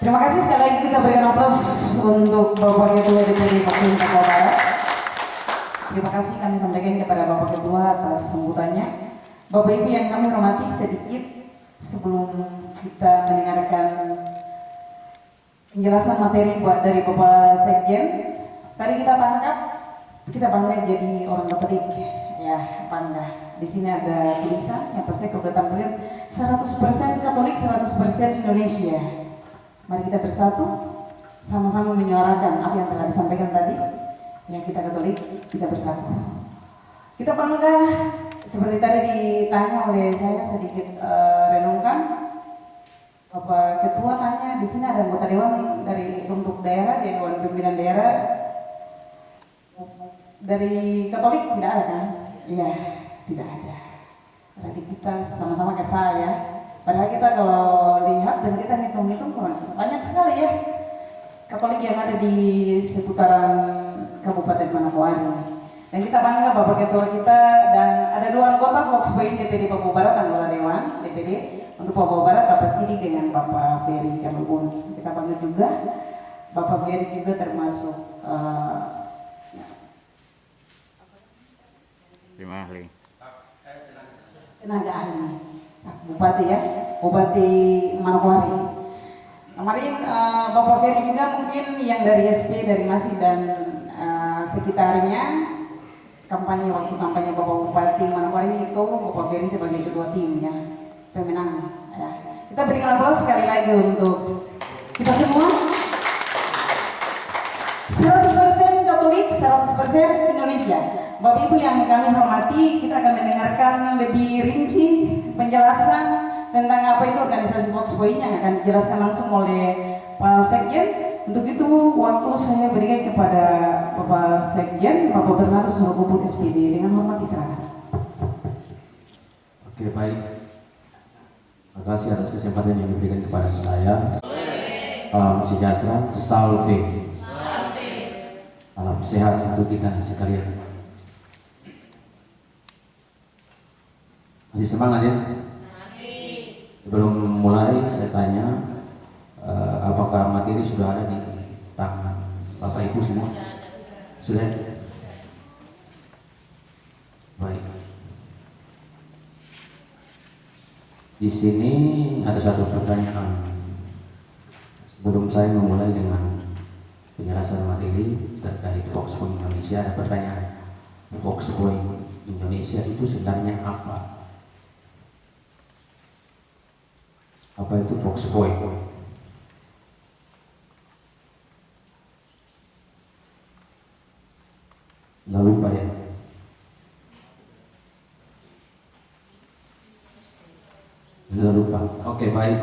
Terima kasih sekali lagi, kita berikan aplaus untuk Bapak Ketua DPD Provinsi Papua Barat. Terima kasih kami sampaikan kepada Bapak Ketua atas sambutannya. Bapak Ibu yang kami hormati, sedikit sebelum kita mendengarkan penjelasan materi dari Bapak Sekjen. Tadi kita bangga jadi orang Katolik, ya bangga. Di sini ada tulisan yang pasti keberatan tulis 100% Katolik, 100% Indonesia. Mari kita bersatu, sama-sama menyuarakan apa yang telah disampaikan tadi. Yang kita Katolik, kita bersatu. Kita bangga, seperti tadi ditanya oleh saya, sedikit renungkan. Bapak Ketua tanya, di sini ada anggota dewan untuk daerah, dewan pimpinan daerah dari Katolik tidak ada kan? Iya, tidak ada. Berarti kita sama-sama kesal ya. Padahal kita kalau lihat dan kita hitung-hitung banyak sekali ya Katolik yang ada di seputaran Kabupaten Manokwari. Dan kita bangga Bapak Ketua kita, dan ada 2 anggota Foxpoint DPD Papua Barat, anggota Dewan DPD untuk Papua Barat, Bapak Sidik dengan Bapak Ferry Kamilbun. Kita bangga juga, Bapak Ferry juga termasuk tenaga ahli Bupati ya, Bupati Manokwari. Kemarin Bapak Ferry juga mungkin yang dari SP, dari Masih dan sekitarnya waktu kampanye Bapak Bupati Manokwari itu Bapak Ferry sebagai ketua timnya pemenang ya. Kita berikan aplaus sekali lagi untuk kita semua. 100% Katolik, 100% Indonesia. Bapak Ibu yang kami hormati, kita akan mendengarkan lebih rinci penjelasan tentang apa itu organisasi Foxpoint yang akan dijelaskan langsung oleh Pak Sekjen. Untuk itu waktu saya berikan kepada Bapak Sekjen, Bapak Bernardus Nurkubun SPD, dengan hormat silakan. Oke, baik. Terima kasih atas kesempatan yang diberikan kepada saya. Salam sejahtera, salve. Salam sehat untuk kita sekalian. Masih semangat ya? Masih. Sebelum mulai saya tanya, apakah materi sudah ada di tangan Bapak Ibu semua? Sudah? Baik. Di sini ada satu pertanyaan. Sebelum saya memulai dengan penjelasan materi terkait Foxpoint Indonesia, ada pertanyaan. Foxpoint Indonesia itu sebenarnya apa? Apa itu Foxpoint? Nggak lupa ya. Sudah lupa. Oke, baik.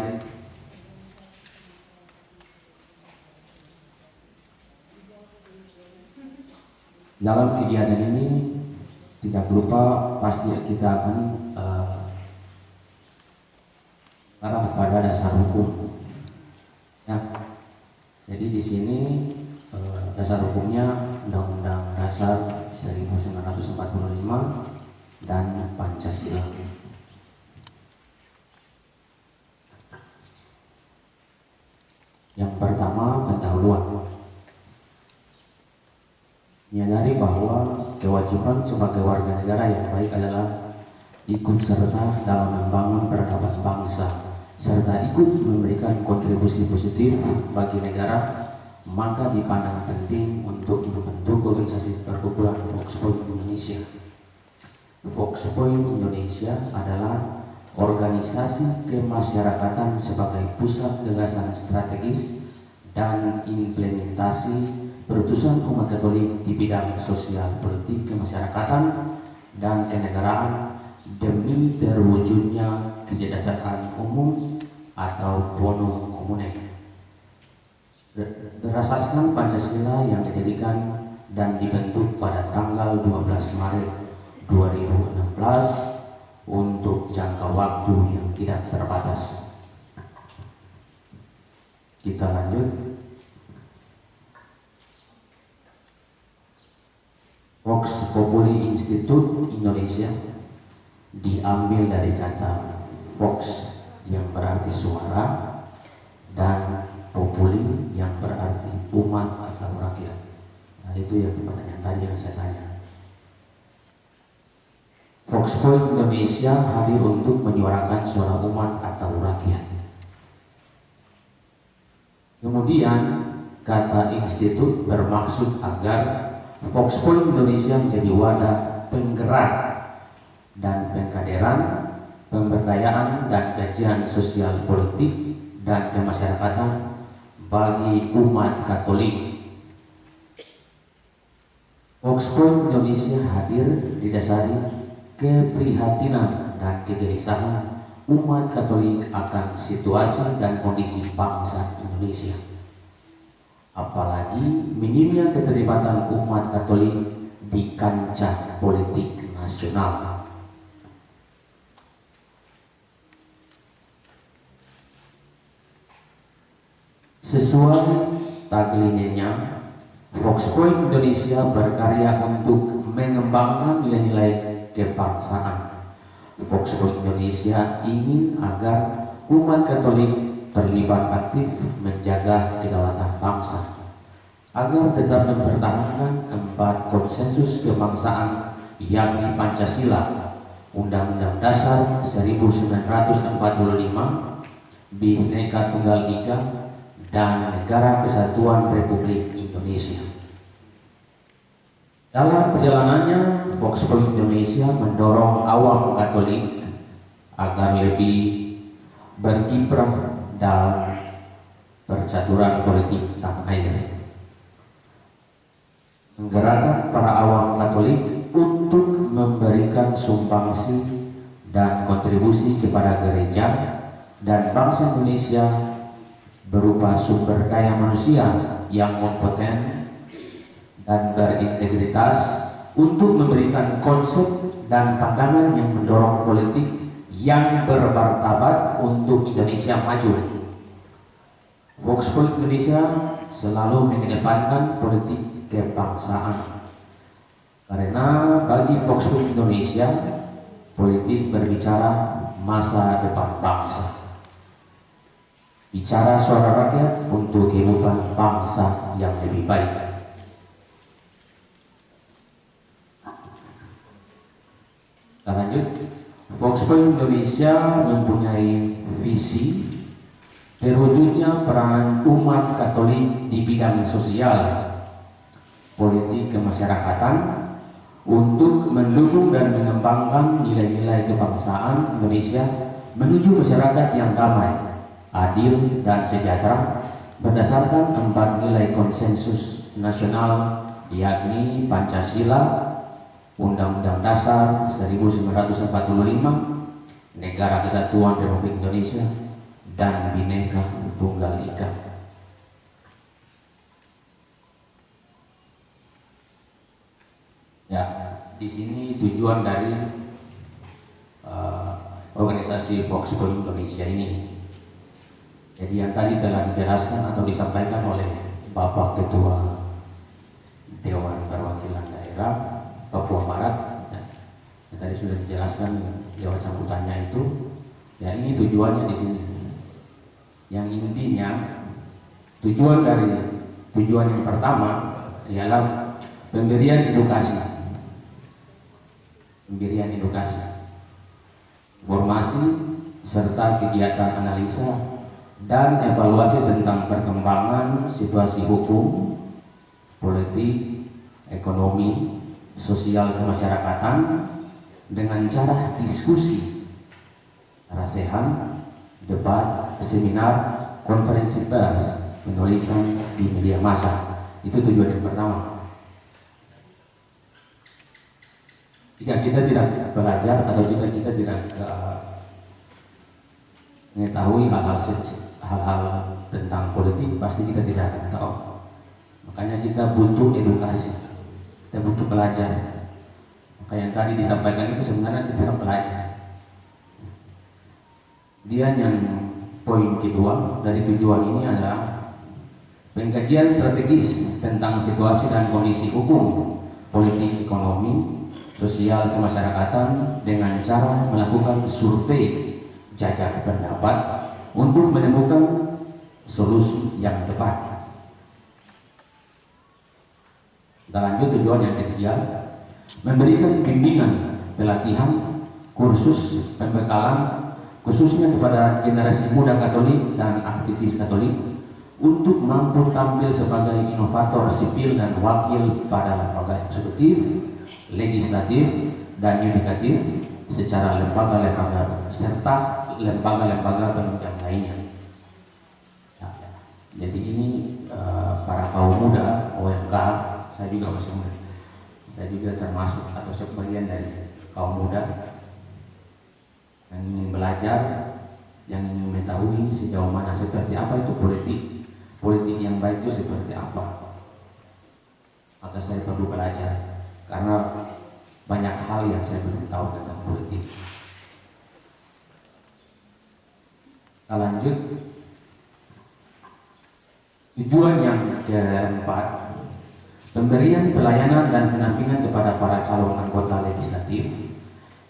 Dalam kegiatan ini tidak lupa pasti kita akan arah pada dasar hukum. Ya. Jadi di sini dasar hukumnya Undang-Undang Dasar 1945 dan Pancasila. Yang pertama, pendahuluan. Menyadari bahwa kewajiban sebagai warga negara yang baik adalah ikut serta dalam membangun peradaban bangsa serta ikut memberikan kontribusi positif bagi negara, maka dipandang penting untuk membentuk organisasi perkumpulan Foxpoint Indonesia. Foxpoint Indonesia adalah organisasi kemasyarakatan sebagai pusat gagasan strategis dan implementasi perutusan umat Katolik di bidang sosial, politik, kemasyarakatan, dan kenegaraan demi terwujudnya kesejahteraan umum atau bonum commune. Berasaskan Pancasila yang didirikan dan dibentuk pada tanggal 12 Maret 2016 untuk jangka waktu yang tidak terbatas. Kita lanjut. Vox Populi Institute Indonesia diambil dari kata Vox yang berarti suara dan populi yang berarti umat atau rakyat. Nah, itu yang pertanyaan tadi yang saya tanya. Foxpoint Indonesia hadir untuk menyuarakan suara umat atau rakyat. Kemudian kata institut bermaksud agar Foxpoint Indonesia menjadi wadah penggerak dan pengkaderan, pemberdayaan dan kajian sosial politik dan kemasyarakatan bagi umat Katolik. Foxpoint Indonesia hadir didasari keprihatinan dan kegelisahan umat Katolik akan situasi dan kondisi bangsa Indonesia, apalagi minimnya keterlibatan umat Katolik di kancah politik nasional. Sesuai tagline-nya, Foxpoint Indonesia berkarya untuk mengembangkan nilai-nilai kebangsaan. Foxpoint Indonesia ingin agar umat Katolik terlibat aktif menjaga kedaulatan bangsa, agar tetap mempertahankan 4 konsensus kebangsaan, yakni Pancasila, Undang-Undang Dasar 1945, Bhinneka Tunggal Ika, dan Negara Kesatuan Republik Indonesia. Dalam perjalanannya, Foxpoint Indonesia mendorong awam Katolik agar lebih berkiprah dalam percaturan politik tanah air, menggerakkan para awam Katolik untuk memberikan sumbangsi dan kontribusi kepada gereja dan bangsa Indonesia berupa sumber daya manusia yang kompeten dan berintegritas untuk memberikan konsep dan pandangan yang mendorong politik yang bermartabat untuk Indonesia maju. Foxpoint Indonesia selalu mengedepankan politik kebangsaan, karena bagi Foxpoint Indonesia, politik berbicara masa depan bangsa, bicara suara rakyat untuk kehidupan bangsa yang lebih baik. Kita lanjut. Foxpoint Indonesia mempunyai visi terwujudnya peran umat Katolik di bidang sosial, politik kemasyarakatan untuk mendukung dan mengembangkan nilai-nilai kebangsaan Indonesia menuju masyarakat yang damai, adil dan sejahtera berdasarkan 4 nilai konsensus nasional, yakni Pancasila, Undang-Undang Dasar 1945, Negara Kesatuan Republik Indonesia, dan Bhinneka Tunggal Ika. Ya, di sini tujuan dari organisasi Foxpoint Indonesia ini. Jadi yang tadi telah dijelaskan atau disampaikan oleh Bapak Ketua Dewan Perwakilan Daerah Papua Barat, yang tadi sudah dijelaskan lewat sambutannya itu. Ya, ini tujuannya di sini. Yang intinya tujuan yang pertama ialah pemberian edukasi, informasi serta kegiatan analisa dan evaluasi tentang perkembangan situasi hukum, politik, ekonomi, sosial kemasyarakatan dengan cara diskusi, rasehan, debat, seminar, konferensi pers, penulisan di media massa. Itu tujuan yang pertama. Jika kita tidak belajar atau jika kita tidak mengetahui hal-hal tentang politik, pasti kita tidak akan tahu. Makanya kita butuh edukasi, kita butuh belajar. Maka yang tadi disampaikan itu sebenarnya kita belajar. Dia yang poin kedua dari tujuan ini adalah pengkajian strategis tentang situasi dan kondisi hukum, politik, ekonomi, sosial kemasyarakatan dengan cara melakukan survei jajak pendapat untuk menemukan solusi yang tepat. Kita lanjut tujuan yang ketiga, memberikan bimbingan, pelatihan, kursus, pembekalan khususnya kepada generasi muda Katolik dan aktivis Katolik untuk mampu tampil sebagai inovator sipil dan wakil pada lembaga eksekutif, legislatif, dan yudikatif secara lembaga-lembaga serta lembaga-lembaga penunjang lainnya. Ya, jadi ini para kaum muda OMK, saya juga masih muda, saya juga termasuk atau sebagian dari kaum muda yang ingin belajar, yang ingin mengetahui sejauh mana seperti apa itu politik yang baik itu seperti apa. Maka saya perlu belajar karena banyak hal yang saya belum tahu tentang politik. Kita lanjut. Tujuan yang keempat, pemberian pelayanan dan pendampingan kepada para calon anggota legislatif,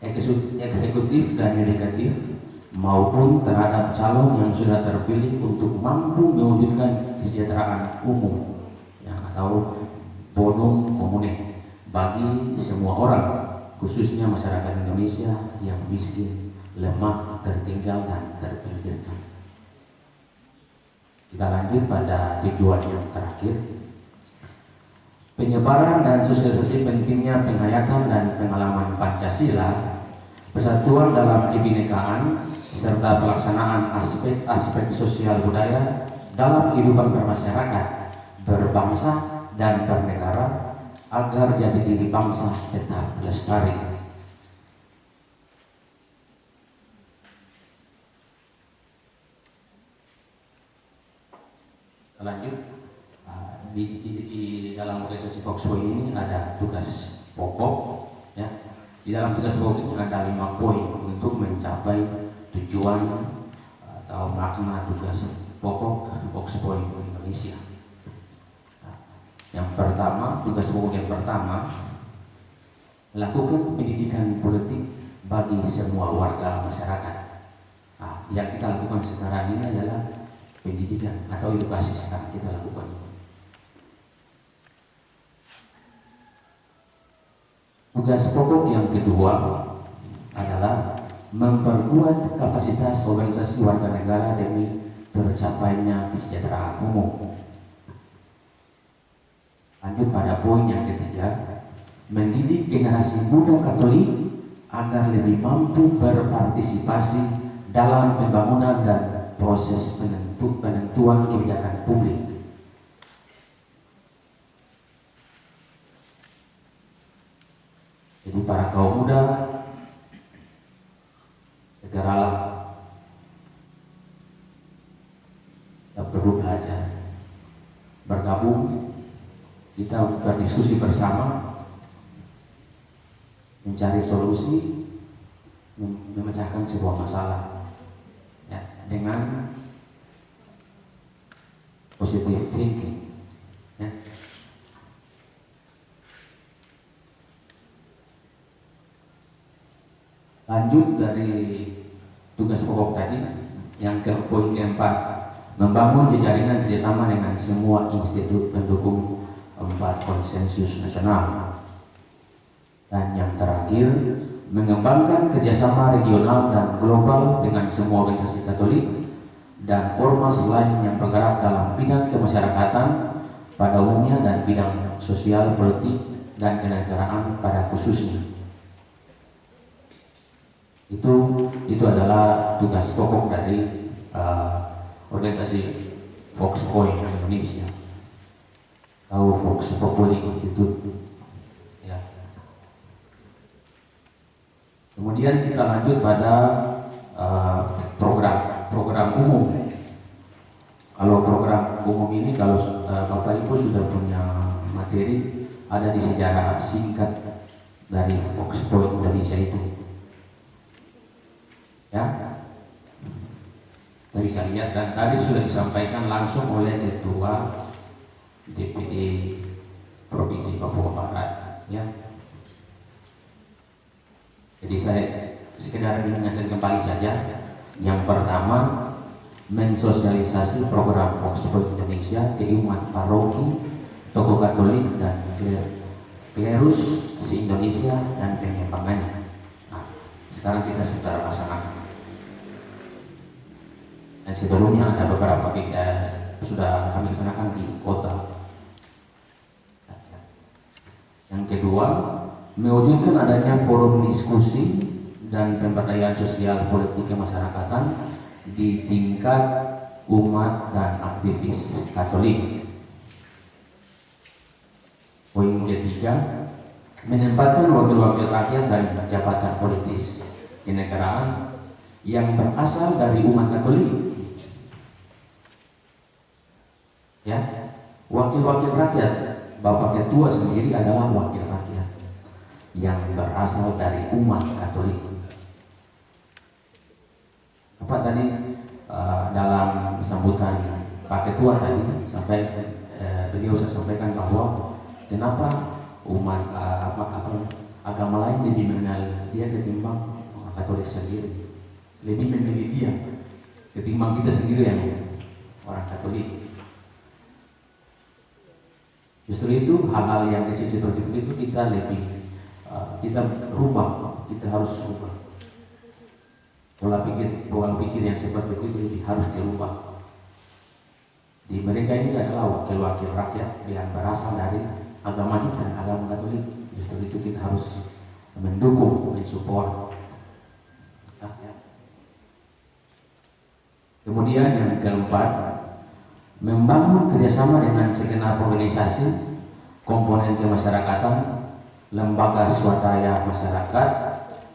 eksekutif dan yudikatif maupun terhadap calon yang sudah terpilih untuk mampu mewujudkan kesejahteraan umum yang atau bonum commune bagi semua orang, khususnya masyarakat Indonesia yang miskin, lemah, tertinggal dan terpinggirkan. Kita lanjut pada tujuan yang terakhir, penyebaran dan sosialisasi pentingnya penghayatan dan pengalaman Pancasila, persatuan dalam kebinekaan, serta pelaksanaan aspek-aspek sosial budaya dalam kehidupan bermasyarakat, berbangsa, dan bernegara agar jati diri bangsa tetap lestari. Lanjut, di dalam organisasi Foxboy ini ada tugas pokok, ya. Di dalam tugas pokok ini ada 5 poin untuk mencapai tujuan atau makna tugas pokok Foxboy Indonesia. Yang pertama, tugas pokok yang pertama, lakukan pendidikan politik bagi semua warga masyarakat. Yang kita lakukan sekarang ini adalah pendidikan atau edukasi sekarang kita lakukan. Tugas pokok yang kedua adalah memperkuat kapasitas organisasi warga negara demi tercapainya kesejahteraan umum. Lanjut pada poin yang ketiga, mendidik generasi muda Katolik agar lebih mampu berpartisipasi dalam pembangunan dan proses penentuan kebijakan publik. Jadi para kaum muda, segeralah kita perlu belajar, bergabung, kita berdiskusi bersama, mencari solusi, memecahkan sebuah masalah, ya, dengan positive thinking, ya. Lanjut dari tugas pokok tadi, yang ke poin keempat, membangun jaringan kerjasama dengan semua institut pendukung 4 konsensus nasional. Dan yang terakhir, mengembangkan kerjasama regional dan global dengan semua organisasi Katolik dan ormas lain yang bergerak dalam bidang kemasyarakatan pada umumnya dan bidang sosial, politik, dan kenegaraan pada khususnya. Itu adalah tugas pokok dari organisasi Foxboy Indonesia atau Vox Populi Institute, ya. Kemudian kita lanjut pada program umum. Kalau program umum ini, kalau Bapak Ibu sudah punya materi, ada di sejarah singkat dari Foxboy Indonesia itu, ya. Kita bisa lihat, dan tadi sudah disampaikan langsung oleh Ketua DPD Provinsi Papua Barat, ya. Jadi saya sekedar mengingatkan kembali saja. Yang pertama, mensosialisasi program Foxpoint Indonesia ke umat paroki, tokoh Katolik dan klerus se-Indonesia dan pengembangannya. Nah, sekarang kita sebentar laksanakan. Dan sebelumnya ada beberapa sudah kami laksanakan di kota. Yang kedua, mewujudkan adanya forum diskusi dan pemberdayaan sosial politik kemasyarakatan di tingkat umat dan aktivis Katolik. Poin ketiga, menempatkan wakil-wakil rakyat dan jabatan politis kenegaraan yang berasal dari umat Katolik. Ya, wakil-wakil rakyat, Bapak Ketua sendiri adalah wakil rakyat yang berasal dari umat Katolik. Apa tadi dalam sambutan Pak Ketua tadi beliau sampaikan bahwa kenapa umat agama lain lebih mengenal dia ketimbang orang Katolik sendiri, lebih memilih dia ketimbang kita sendiri yang orang Katolik. Justru itu hal-hal yang kecil seperti itu kita rubah, kita harus rubah pola pikir yang seperti itu harus dirubah. Di mereka ini adalah wakil-wakil rakyat yang berasal dari agama kita, agama Katolik. Justru itu kita harus mendukung, mensupport. Kemudian yang keempat, membangun kerjasama dengan segenap organisasi, komponen kemasyarakatan, lembaga swadaya masyarakat,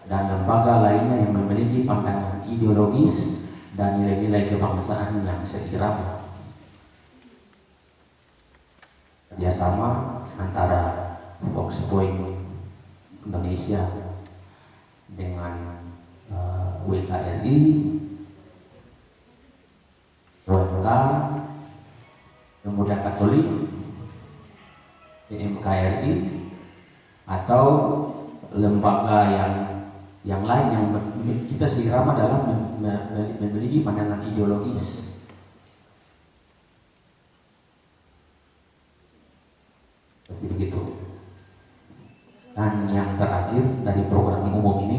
dan lembaga lainnya yang memiliki pandangan ideologis dan nilai-nilai kebangsaan yang seirama. Kerjasama antara Foxpoint Indonesia dengan WKRI, Royal, Pemuda Katolik, PMKRI, atau lembaga yang lain yang kita seirama dalam memiliki pandangan ideologis. Seperti begitu. Dan yang terakhir dari program umum ini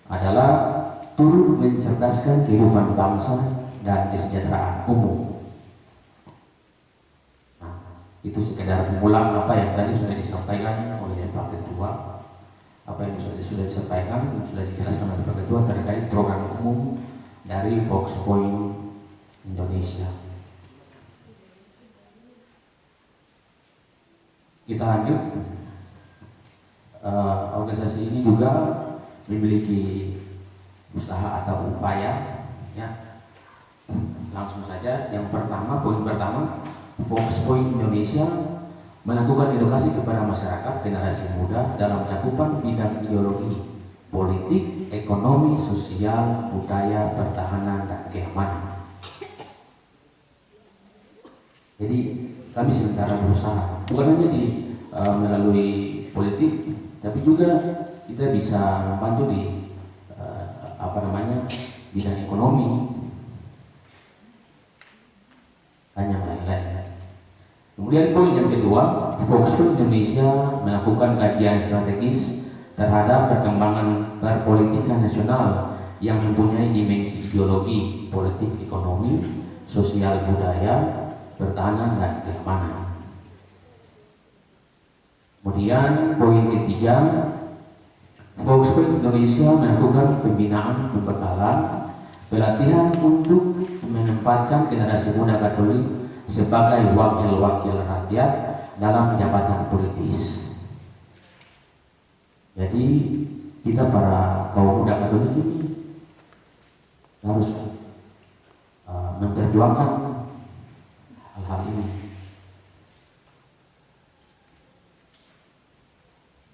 adalah turut mencerdaskan kehidupan bangsa dan kesejahteraan umum. Itu sekedar mengulang apa yang tadi sudah disampaikan oleh Pak Ketua, apa yang sudah disampaikan, sudah dijelaskan oleh Pak Ketua terkait program umum dari Foxpoint Indonesia. Kita lanjut. Organisasi ini juga memiliki usaha atau upaya, ya. Langsung saja, yang pertama, poin pertama, Foxpoint Indonesia melakukan edukasi kepada masyarakat generasi muda dalam cakupan bidang ideologi, politik, ekonomi, sosial, budaya, pertahanan, dan keamanan. Jadi kami sementara berusaha bukan hanya melalui politik, tapi juga kita bisa membantu di bidang ekonomi dan yang lain-lain. Kemudian poin yang kedua, Foxpoint Indonesia melakukan kajian strategis terhadap perkembangan perpolitikan nasional yang mempunyai dimensi ideologi, politik, ekonomi, sosial, budaya, pertahanan, dan keamanan. Kemudian poin ketiga, Foxpoint Indonesia melakukan pembinaan, pembekalan, pelatihan untuk menempatkan generasi muda Katolik sebagai wakil-wakil rakyat dalam jabatan politis. Jadi kita para kaum muda Katolik ini harus memperjuangkan hal-hal ini.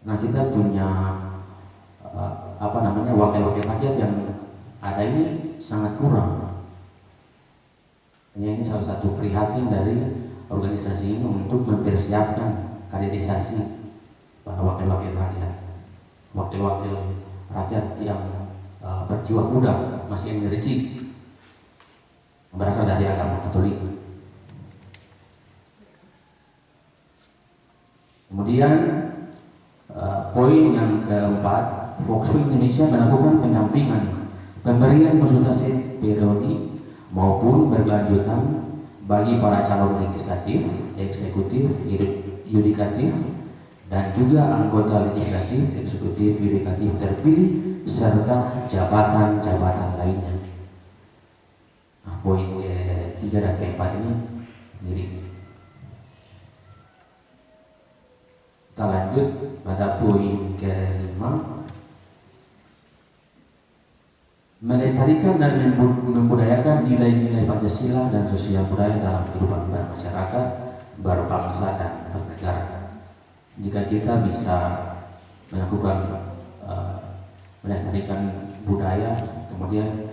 Nah, kita punya wakil-wakil rakyat yang ada ini sangat kurang. Ini salah satu prihatin dari organisasi ini untuk mempersiapkan kaderisasi para wakil-wakil rakyat, wakil-wakil rakyat yang berjiwa muda, masih energik. berasal dari agama Katolik. Kemudian poin yang keempat, Volkswagen Indonesia melakukan pendampingan pemberian konsultasi periode maupun berkelanjutan bagi para calon legislatif, eksekutif, yudikatif, dan juga anggota legislatif, eksekutif, yudikatif terpilih serta jabatan-jabatan lainnya. Nah, poin ketiga dan keempat ini mirip. Kita lanjut pada poin kelima, melestarikan dan membudayakan nilai-nilai Pancasila dan sosial budaya dalam kehidupan bermasyarakat, berbangsa dan bernegara. Jika kita bisa melakukan melestarikan budaya, kemudian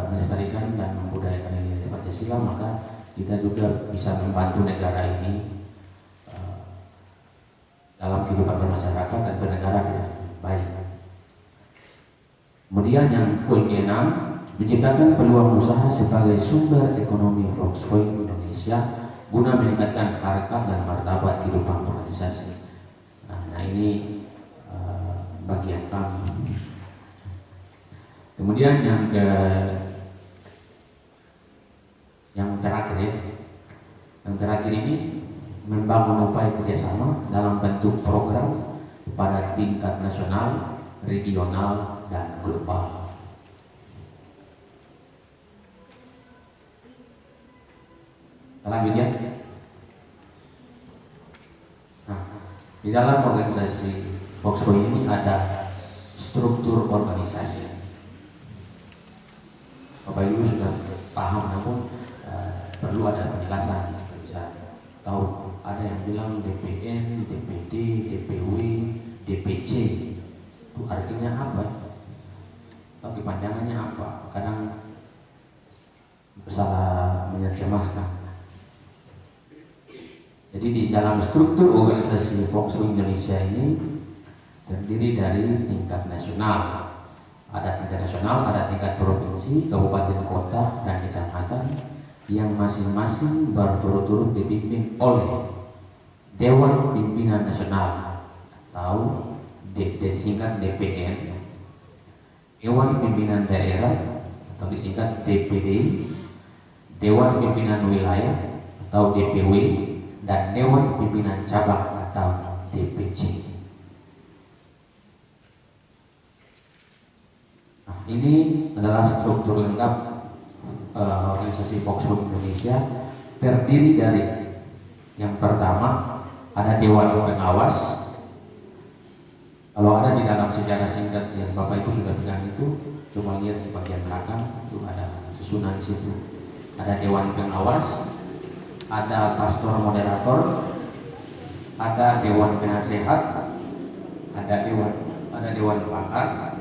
melestarikan dan membudayakan nilai Pancasila, maka kita juga bisa membantu negara ini dalam kehidupan bermasyarakat dan bernegara dengan baik. Kemudian yang poin ke-6, menciptakan peluang usaha sebagai sumber ekonomi Volkswagen Indonesia guna meningkatkan harkat dan martabat kehidupan organisasi. Nah ini bagian kami. Kemudian yang terakhir ya, yang terakhir ini membangun upaya kerjasama dalam bentuk program pada tingkat nasional, regional, dan global. Lanjut ya. Nah, di dalam organisasi Volkswagen ini ada struktur organisasi. Bapak Ibu sudah paham, namun perlu ada penjelasan supaya bisa tahu. Ada yang bilang DPN, DPD, DPW, DPC. Itu artinya apa? Atau kepanjangannya apa? Kadang salah menerjemahkan. Jadi di dalam struktur organisasi Volkswagen Indonesia ini terdiri dari tingkat nasional. Ada tingkat nasional, ada tingkat provinsi, kabupaten, kota, dan kecamatan yang masing-masing berturut-turut dipimpin oleh Dewan Pimpinan Nasional atau disingkat DPN, Dewan Pimpinan Daerah atau disingkat DPD, Dewan Pimpinan Wilayah atau DPW, dan Dewan Pimpinan Cabang atau DPC. Nah, ini adalah struktur lengkap organisasi Volkswagen Indonesia. Terdiri dari yang pertama ada Dewan Pengawas. Kalau ada di dalam sejarah singkat yang Bapak Ibu sudah pegang itu, cuma lihat di bagian belakang itu ada susunan situ. Ada Dewan Pengawas, ada Pastor Moderator, ada Dewan Penasehat, ada Dewan Pakar,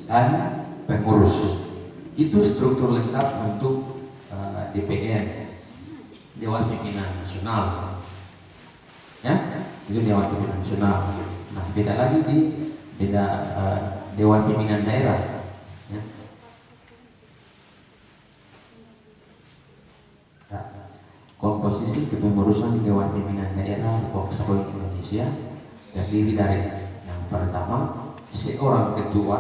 dan Pengurus. Itu struktur lengkap untuk DPN, Dewan Pimpinan Nasional. Ya, itu Dewan Pimpinan Nasional. Nah, beda lagi di Dewan Pimpinan Daerah. Ya. Nah, komposisi kepengurusan Dewan Pimpinan Daerah Volkswagen Indonesia terdiri dari yang pertama seorang ketua,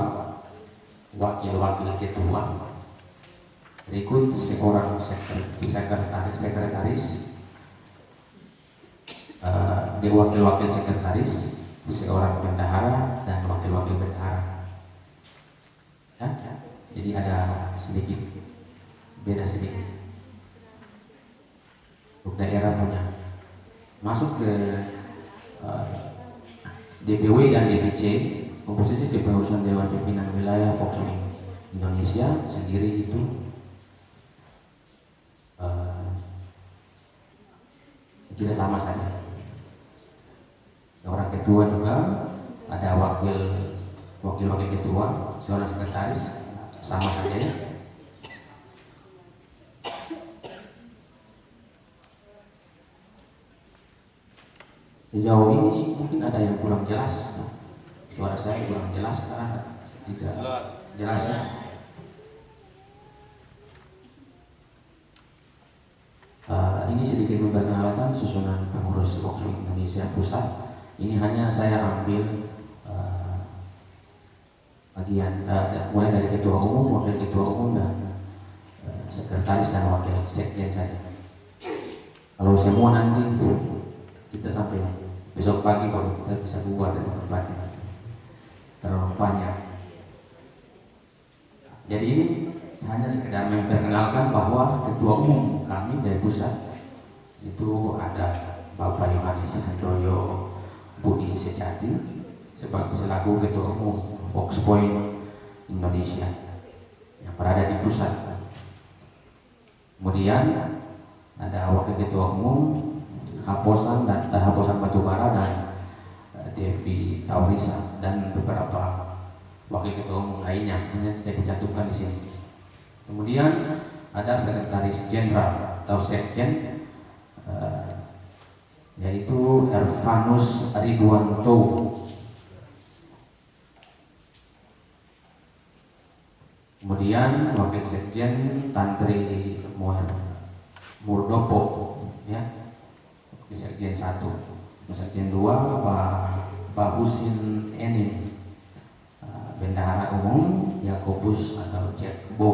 wakil-wakil ketua, berikut seorang sekretaris, wakil-wakil sekretaris, seorang bendahara, dan wakil-wakil bendahara. Ya? Jadi ada sedikit beda sedikit. Untuk daerah punya masuk ke DPW dan DPC, komposisi kepengurusan Dewan Pimpinan Wilayah Volkswagen Indonesia sendiri itu tidak sama saja. Orang ketua juga ada wakil ketua, seorang sekretaris, sama saja ya. Sejauh ini mungkin ada yang kurang jelas. Suara saya kurang jelas karena tidak jelas ya. sedikit memperkenalkan susunan pengurus Voxpo Indonesia Pusat. Ini hanya saya ambil bagian mulai dari ketua umum, wakil ketua umum dan sekretaris dan wakil sekjen saja. Kalau semua nanti kita sampai besok pagi baru kita bisa bubar dari tempatnya, terlalu banyak. Jadi ini hanya sekedar memperkenalkan bahwa ketua umum kami dari pusat itu ada Bapak Yohanes Handoyo Budi Sejati sebagai selaku ketua umum Voxpo Indonesia yang berada di pusat. Kemudian ada wakil ketua umum Haposan Batubara dan Devi Taurisa dan beberapa wakil ketua umum lainnya hanya tidak dicantumkan di sini. Kemudian ada sekretaris jenderal atau sekjen yaitu Ervanus Ridwanto. Kemudian wakil sekjen Tantri Murdopo, ya, di sekjen 1. Sekjen 2 Pak Husin Enim, bendahara umum Yakobus atau Cekbo,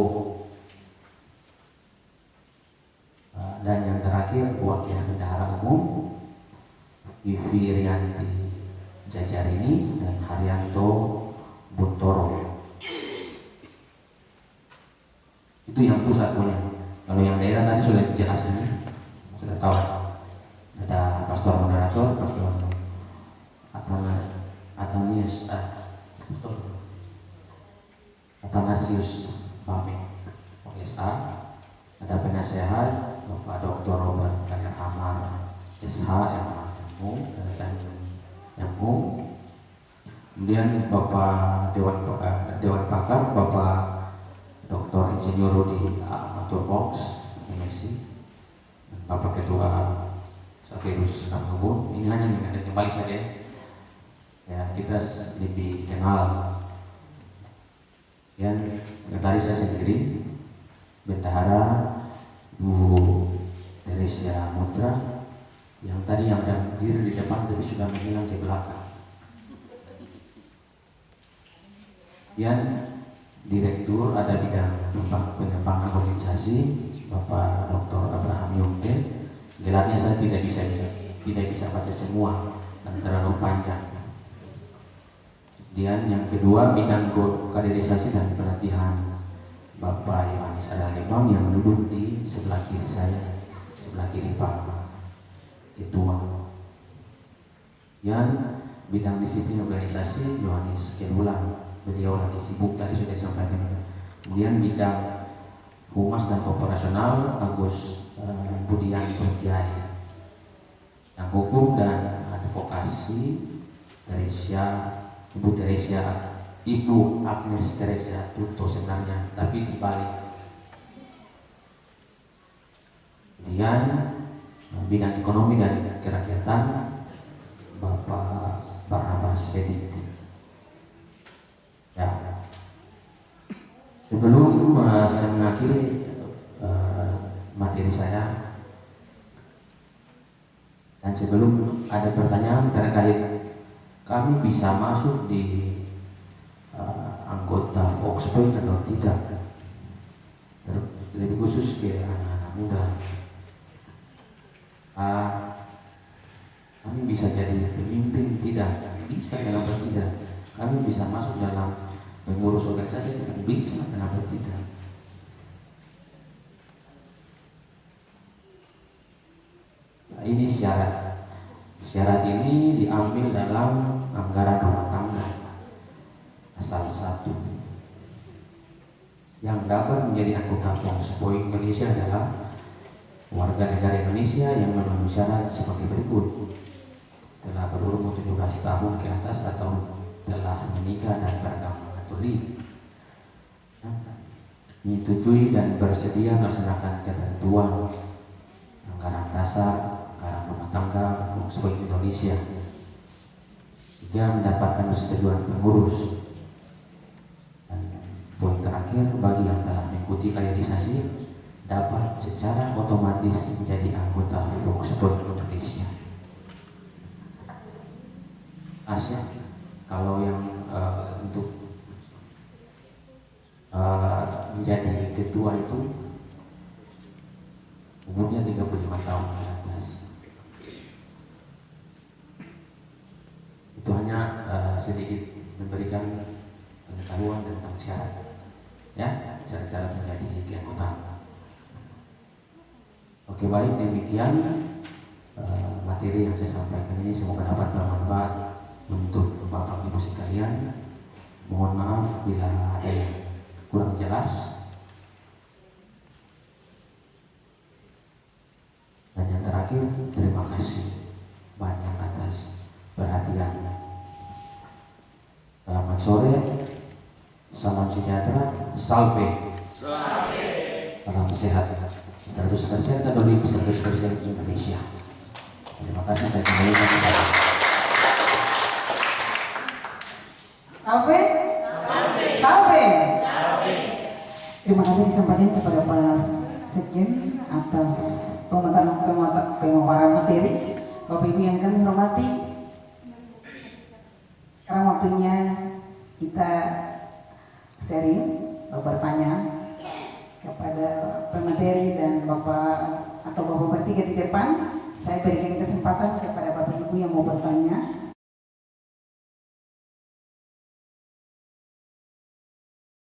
dan yang terakhir wakil bendahara umum Vivi Rianti Jajarini dan Haryanto Buntoro. Itu yang pusat punya. Kalau yang daerah tadi sudah dijelaskan, sudah tahu. Ada pastor moderator, pastor Athanasius Pame, OSA. Ada penasehat Bapak Dr. Robert Kaya Amar, SH, MU dan MU. Kemudian Bapak Dewan Pakar Bapak Dr. Insinyur Rudi Maturbox, MSc, dan Bapak Ketua Safirus Kamabun. Ini hanya mengenai kembali saja, ya, kita lebih kenal. Dan sekretaris saya sendiri bendahara Bu Teresia Mutra, yang tadi yang ada berdiri di depan tapi sudah menghilang di belakang. Dan direktur ada bidang pengembangan organisasi Bapak Dr. Abraham Yungte. Gelarnya saya tidak bisa baca semua dan terlalu panjang. Dan yang kedua bidang kaderisasi dan pelatihan Bapak Yohanes Adalimam yang duduk di sebelah kiri saya, sebelah kiri Pak Ketua. Yang bidang disiplin organisasi Yohanes Kelulang, beliau lagi sibuk tadi sudah disampaikan. Kemudian bidang humas dan operasional Agus Budian Berkiai. Yang hukum dan advokasi Ibu Agnes Teresia Tuto sebenarnya, tapi dibalik. Kemudian bidang ekonomi dan kerakyatan Bapak Barnabas Sedik. Ya, sebelum saya mengakhiri materi saya dan sebelum ada pertanyaan terkait kami bisa masuk di anggota Voxpo atau tidak, lebih khusus ke anak-anak muda, kami bisa jadi pemimpin tidak? Bisa, kenapa tidak? Kami bisa masuk dalam pengurus organisasi tidak? Bisa, kenapa tidak? Nah, ini syarat ini diambil dalam anggaran rumah tangga asal 1. Yang dapat menjadi anggota Voxpo Indonesia adalah warga negara Indonesia yang memenuhi syarat sebagai berikut: telah berumur 17 tahun ke atas atau telah menikah dan beragama Katolik, menyetujui dan bersedia melaksanakan ketentuan anggaran dasar, anggaran rumah tangga Voxpo Indonesia. 3. Mendapatkan persetujuan pengurus. Dan poin terakhir, bagi yang telah mengikuti kaderisasi dapat secara otomatis menjadi anggota Volksbond Indonesia. Asia, kalau yang untuk menjadi ketua itu umurnya 35 tahun ke atas. Itu hanya sedikit memberikan pengetahuan tentang syarat, ya, cara-cara menjadi keanggotaan. Oke, baik, demikian materi yang saya sampaikan ini, semoga dapat bermanfaat untuk Bapak Ibu sekalian. Mohon maaf bila ada yang kurang jelas. Dan yang terakhir, terima kasih banyak atas perhatian. Selamat sore, salam sejahtera, salve, salam sehat, 100% Katolik, 100% Indonesia. Terima kasih, saya kembalikan kepada Salve, salve. Terima kasih disampaikan kepada Pak Sekjen atas pemaparan materi. Bapak Ibu yang kami hormati, sekarang waktunya kita sharing atau bertanya kepada pemateri dan Bapak atau Bapak bertiga di depan. Saya berikan kesempatan kepada Bapak Ibu yang mau bertanya.